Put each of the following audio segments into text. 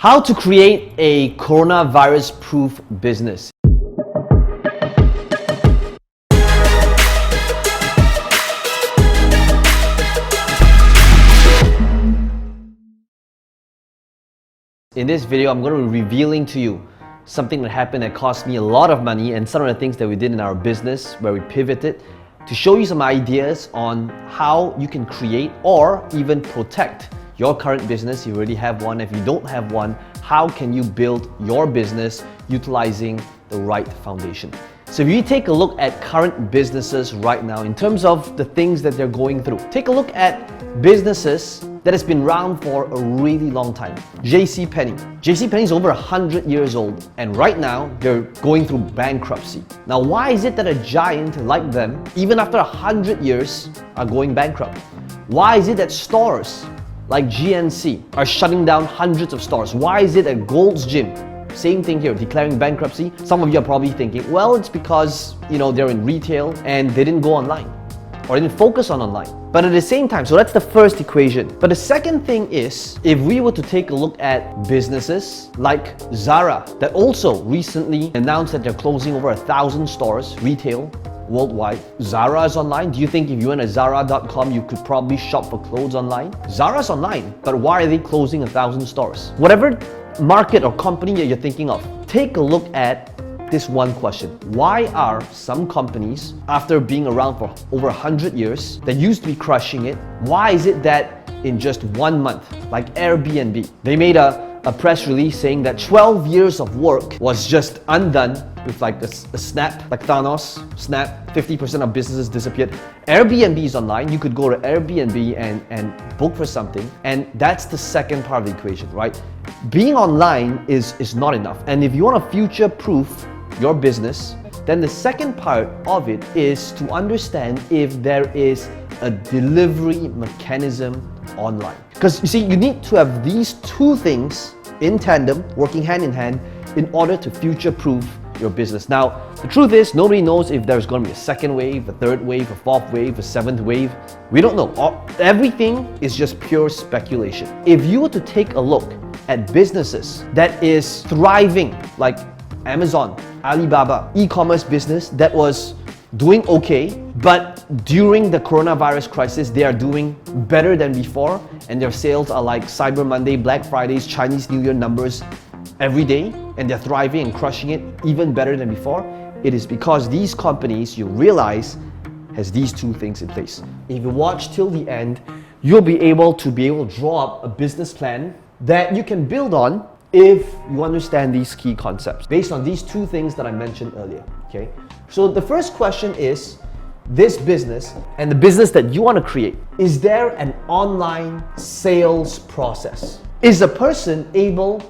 How to create a coronavirus-proof business. In this video, I'm going to be revealing to you something that happened that cost me a lot of money and some of the things that we did in our business where we pivoted to show you some ideas on how you can create or even protect your current business. If you already have one. If you don't have one, how can you build your business utilizing the right foundation? So if you take a look at current businesses right now in terms of the things that they're going through, take a look at businesses that has been around for a really long time. JCPenney. JCPenney is over 100 years old and right now they're going through bankruptcy. Now why is it that a giant like them, even after 100 years, are going bankrupt? Why is it that stores like GNC are shutting down hundreds of stores? Why is it that Gold's Gym, same thing here, declaring bankruptcy? Some of you are probably thinking, well, it's because they're in retail and they didn't go online or didn't focus on online. But at the same time, so that's the first equation. But the second thing is, if we were to take a look at businesses like Zara that also recently announced that they're closing over 1,000 stores, retail, worldwide. Zara is online. Do you think if you went to Zara.com, you could probably shop for clothes online? Zara's online, but why are they closing 1,000 stores? Whatever market or company that you're thinking of, take a look at this one question. Why are some companies, after being around for over 100 years, that used to be crushing it, why is it that in just 1 month, like Airbnb, they made a press release saying that 12 years of work was just undone with like a snap, like Thanos, snap, 50% of businesses disappeared. Airbnb is online. You could go to Airbnb and book for something. And that's the second part of the equation, right? Being online is not enough. And if you want to future-proof your business, then the second part of it is to understand if there is a delivery mechanism online. Because you see, you need to have these two things in tandem, working hand in hand, in order to future-proof your business. Now, the truth is, nobody knows if there's going to be a second wave, a third wave, a fourth wave, a seventh wave. We don't know. Everything is just pure speculation. If you were to take a look at businesses that is thriving, like Amazon, Alibaba, e-commerce business that was doing okay, but during the coronavirus crisis, they are doing better than before, and their sales are like Cyber Monday, Black Fridays, Chinese New Year numbers every day, and they're thriving and crushing it even better than before. It is because these companies, you realize, has these two things in place. If you watch till the end, you'll be able to draw up a business plan that you can build on if you understand these key concepts based on these two things that I mentioned earlier, okay? So the first question is, this business and the business that you want to create, is there an online sales process? Is a person able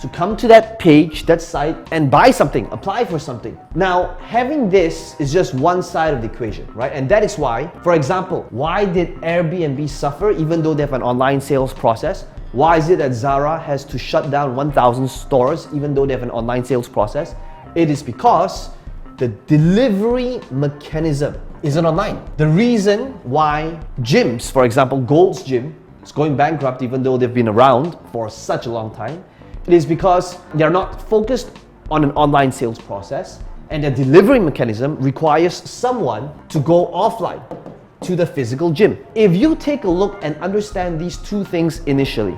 to come to that page, that site, and buy something, apply for something? Now, having this is just one side of the equation, right? And that is why, for example, why did Airbnb suffer even though they have an online sales process? Why is it that Zara has to shut down 1,000 stores even though they have an online sales process? It is because the delivery mechanism isn't online. The reason why gyms, for example, Gold's Gym, is going bankrupt even though they've been around for such a long time, it is because they're not focused on an online sales process, and the delivery mechanism requires someone to go offline to the physical gym. If you take a look and understand these two things initially,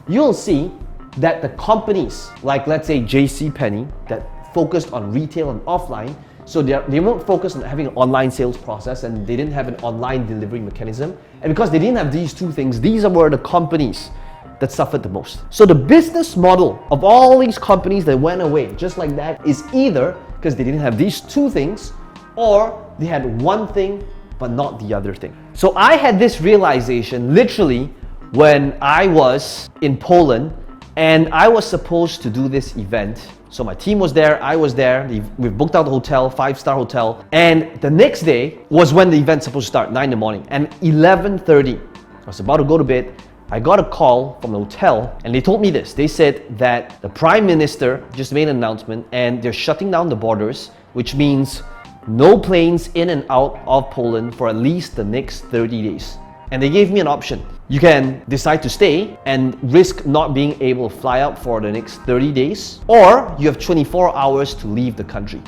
you'll see that the companies like, let's say, JCPenney, that focused on retail and offline, so they won't focus on having an online sales process, and they didn't have an online delivery mechanism. And because they didn't have these two things, these were the companies that suffered the most. So the business model of all these companies that went away just like that is either because they didn't have these two things, or they had one thing but not the other thing. So I had this realization literally when I was in Poland and I was supposed to do this event. So my team was there, I was there, we've booked out the hotel, 5-star hotel, and the next day was when the event's supposed to start, 9 in the morning, and 11:30, I was about to go to bed. I got a call from the hotel and they told me this. They said that the Prime Minister just made an announcement and they're shutting down the borders, which means no planes in and out of Poland for at least the next 30 days. And they gave me an option. You can decide to stay and risk not being able to fly out for the next 30 days, or you have 24 hours to leave the country.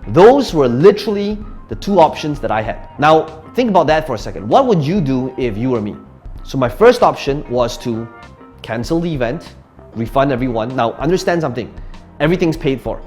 Those were literally the two options that I had. Now, think about that for a second. What would you do if you were me? So my first option was to cancel the event, refund everyone. Now, understand something. Everything's paid for.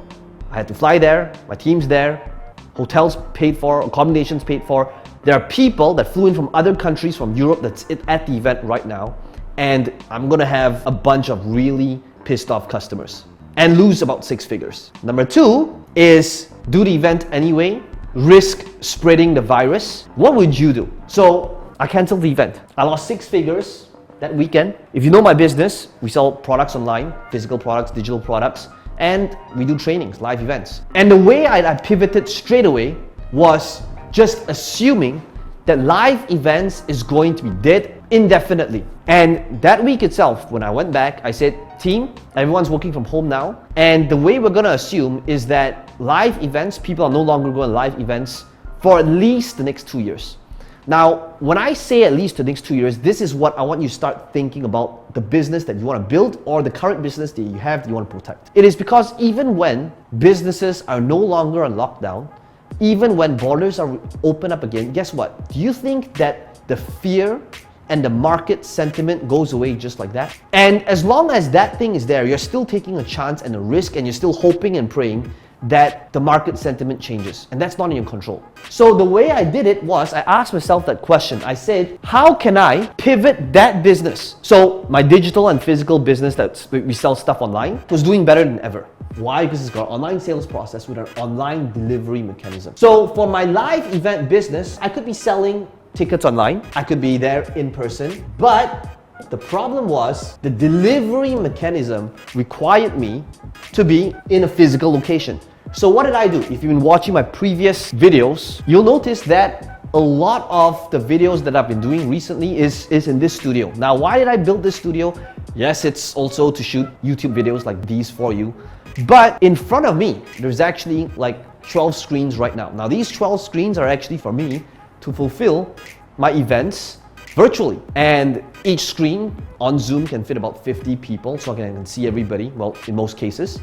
I had to fly there, my team's there, hotels paid for, accommodations paid for. There are people that flew in from other countries from Europe that's at the event right now, and I'm gonna have a bunch of really pissed off customers and lose about 6 figures. Number 2 is do the event anyway, risk spreading the virus. What would you do? So I canceled the event. I lost 6 figures that weekend. If you know my business, we sell products online, physical products, digital products, and we do trainings, live events. And the way I pivoted straight away was just assuming that live events is going to be dead indefinitely. And that week itself, when I went back, I said, team, everyone's working from home now. And the way we're gonna assume is that live events, people are no longer going to live events for at least the next 2 years. Now, when I say at least the next 2 years, this is what I want you to start thinking about the business that you want to build or the current business that you have that you want to protect. It is because even when businesses are no longer on lockdown, even when borders are open up again, guess what? Do you think that the fear and the market sentiment goes away just like that? And as long as that thing is there, you're still taking a chance and a risk, and you're still hoping and praying that the market sentiment changes, and that's not in your control. So the way I did it was I asked myself that question. I said, how can I pivot that business? So my digital and physical business that we sell stuff online was doing better than ever. Why? Because it's got an online sales process with an online delivery mechanism. So for my live event business, I could be selling tickets online, I could be there in person, but the problem was the delivery mechanism required me to be in a physical location. So what did I do? If you've been watching my previous videos, you'll notice that a lot of the videos that I've been doing recently is in this studio. Now, why did I build this studio? Yes, it's also to shoot YouTube videos like these for you. But in front of me, there's actually like 12 screens right now. Now, these 12 screens are actually for me to fulfill my events virtually. And each screen on Zoom can fit about 50 people, so I can see everybody, well, in most cases.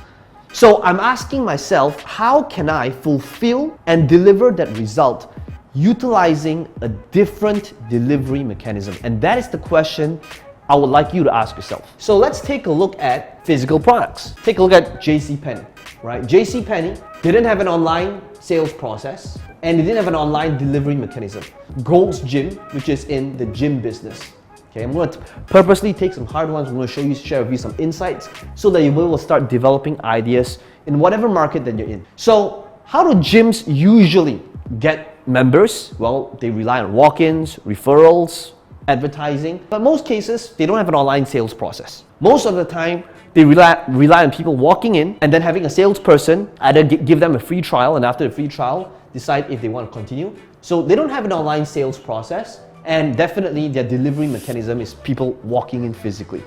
So I'm asking myself, how can I fulfill and deliver that result utilizing a different delivery mechanism? And that is the question I would like you to ask yourself. So let's take a look at physical products. Take a look at JCPenney, right? JCPenney didn't have an online sales process, and they didn't have an online delivery mechanism. Gold's Gym, which is in the gym business. Okay, I'm going to purposely take some hard ones. I'm going to share with you some insights so that you will start developing ideas in whatever market that you're in. So how do gyms usually get members? Well, they rely on walk-ins, referrals, advertising, but most cases, they don't have an online sales process. Most of the time, they rely on people walking in and then having a salesperson either give them a free trial, and after the free trial, decide if they want to continue. So they don't have an online sales process, and definitely their delivery mechanism is people walking in physically.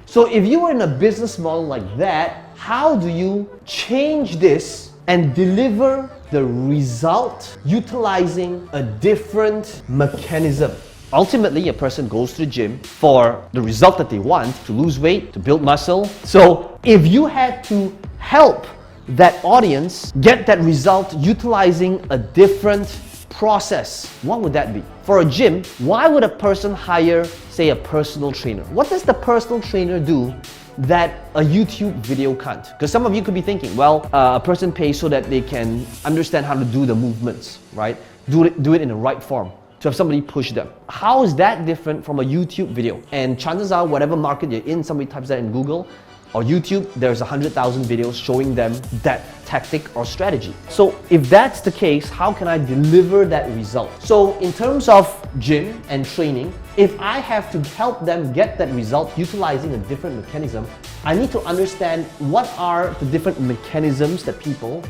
So if you are in a business model like that, how do you change this and deliver the result utilizing a different mechanism? Ultimately, a person goes to the gym for the result that they want, to lose weight, to build muscle. So if you had to help that audience get that result utilizing a different process, what would that be? For a gym, why would a person hire, say, a personal trainer? What does the personal trainer do that a YouTube video can't? Because some of you could be thinking, well, a person pays so that they can understand how to do the movements, right? Do it in the right form, to have somebody push them. How is that different from a YouTube video? And chances are, whatever market you're in, somebody types that in Google or YouTube, there's 100,000 videos showing them that tactic or strategy. So if that's the case, how can I deliver that result? So in terms of gym and training, if I have to help them get that result utilizing a different mechanism, I need to understand what are the different mechanisms that people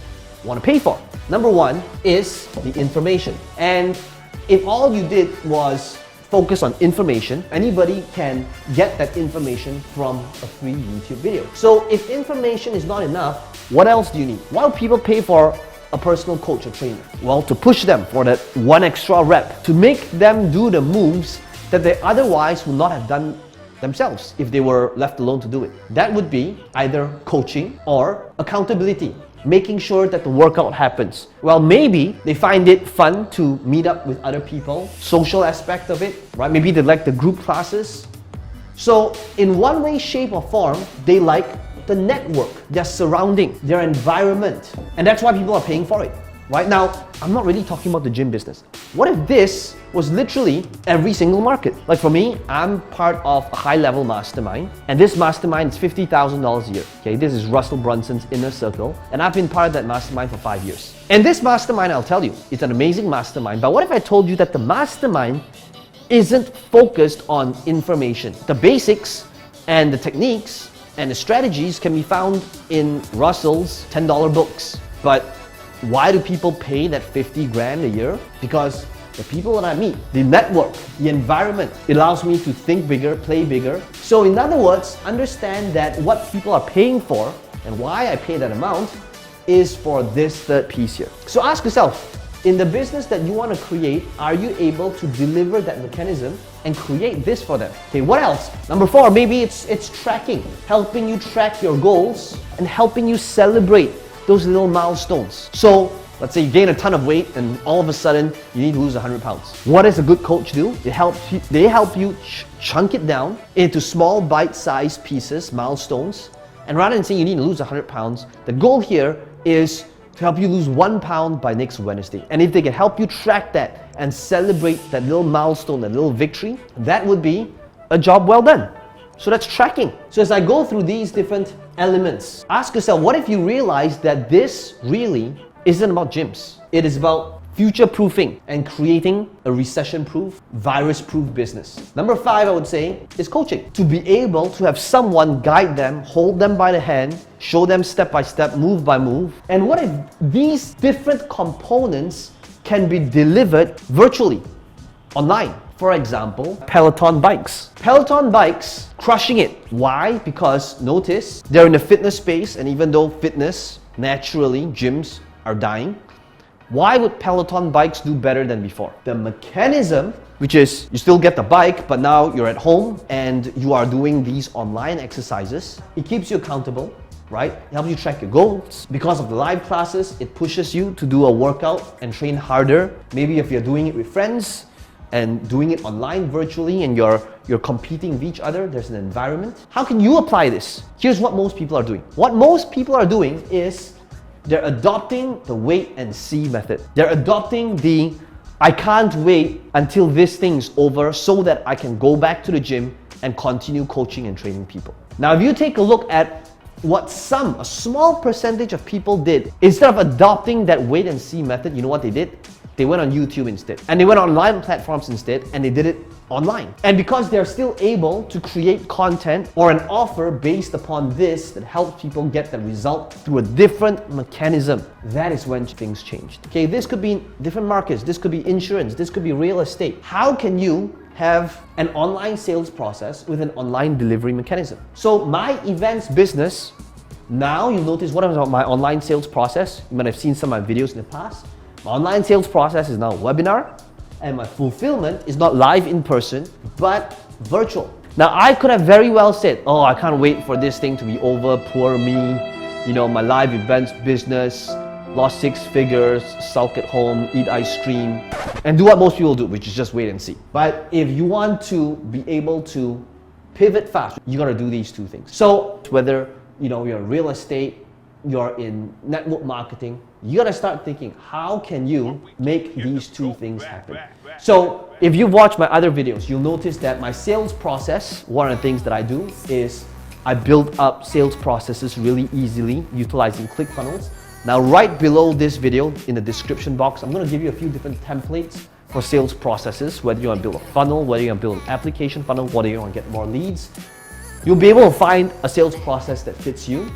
want to pay for. Number one is the information. And if all you did was focus on information, anybody can get that information from a free YouTube video. So if information is not enough, what else do you need? Why do people pay for a personal coach or trainer? Well, to push them for that one extra rep, to make them do the moves that they otherwise would not have done themselves if they were left alone to do it. That would be either coaching or accountability, making sure that the workout happens. Well, maybe they find it fun to meet up with other people, social aspect of it, right? Maybe they like the group classes. So in one way, shape or form, they like the network, their surrounding, their environment. And that's why people are paying for it. Right now, I'm not really talking about the gym business. What if this was literally every single market? Like for me, I'm part of a high-level mastermind, and this mastermind is $50,000 a year. Okay, this is Russell Brunson's inner circle, and I've been part of that mastermind for 5 years. And this mastermind, I'll tell you, it's an amazing mastermind. But what if I told you that the mastermind isn't focused on information? The basics and the techniques and the strategies can be found in Russell's $10 books. But why do people pay that 50 grand a year? Because the people that I meet, the network, the environment, it allows me to think bigger, play bigger. So in other words, understand that what people are paying for and why I pay that amount is for this third piece here. So ask yourself, in the business that you want to create, are you able to deliver that mechanism and create this for them? Okay, what else? Number 4, maybe it's tracking, helping you track your goals and helping you celebrate those little milestones. So let's say you gain a ton of weight and all of a sudden you need to lose 100 pounds. What does a good coach do? They help you chunk it down into small bite-sized pieces, milestones. And rather than saying you need to lose 100 pounds, the goal here is to help you lose 1 pound by next Wednesday. And if they can help you track that and celebrate that little milestone, that little victory, that would be a job well done. So that's tracking. So as I go through these different elements, ask yourself, what if you realize that this really isn't about gyms? It is about future-proofing and creating a recession-proof, virus-proof business. Number 5, I would say, is coaching. To be able to have someone guide them, hold them by the hand, show them step by step, move by move. And what if these different components can be delivered virtually, online? For example, Peloton bikes. Peloton bikes, crushing it. Why? Because notice, they're in the fitness space, and even though fitness, naturally, gyms are dying, why would Peloton bikes do better than before? The mechanism, which is you still get the bike, but now you're at home and you are doing these online exercises. It keeps you accountable, right? It helps you track your goals. Because of the live classes, it pushes you to do a workout and train harder. Maybe if you're doing it with friends, and doing it online virtually and you're competing with each other, there's an environment. How can you apply this? Here's what most people are doing. What most people are doing is they're adopting the wait and see method. They're adopting the I can't wait until this thing's over so that I can go back to the gym and continue coaching and training people. Now, if you take a look at what a small percentage of people did, instead of adopting that wait and see method, you know what they did? They went on YouTube instead. And they went on online platforms instead, and they did it online. And because they're still able to create content or an offer based upon this that helps people get the result through a different mechanism, that is when things changed. Okay, this could be different markets, this could be insurance, this could be real estate. How can you have an online sales process with an online delivery mechanism? So my events business, now you'll notice what about my online sales process. You might have seen some of my videos in the past. My online sales process is now a webinar, and my fulfillment is not live in person, but virtual. Now, I could have very well said, oh, I can't wait for this thing to be over, poor me, you know, my live events business, lost 6 figures, sulk at home, eat ice cream, and do what most people do, which is just wait and see. But if you want to be able to pivot fast, you gotta do these 2 things. So whether you're in real estate, you're in network marketing, you gotta start thinking, how can you make these 2 things happen? So if you've watched my other videos, you'll notice that my sales process, one of the things that I do is I build up sales processes really easily utilizing ClickFunnels. Now, right below this video in the description box, I'm gonna give you a few different templates for sales processes, whether you wanna build a funnel, whether you wanna build an application funnel, whether you wanna get more leads. You'll be able to find a sales process that fits you.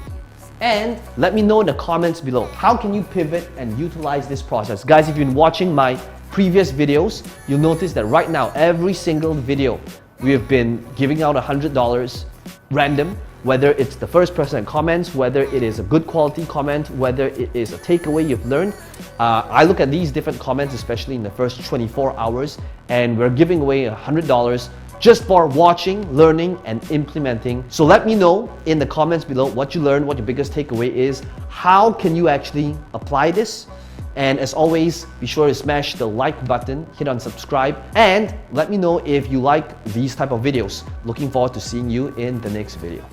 And let me know in the comments below, how can you pivot and utilize this process? Guys, if you've been watching my previous videos, you'll notice that right now, every single video, we have been giving out $100 random. whether it's the first person that comments, whether it is a good quality comment, whether it is a takeaway you've learned. I look at these different comments, especially in the first 24 hours, and we're giving away $100 just for watching, learning, and implementing. So let me know in the comments below what you learned, what your biggest takeaway is, how can you actually apply this? And as always, be sure to smash the like button, hit on subscribe, and let me know if you like these type of videos. Looking forward to seeing you in the next video.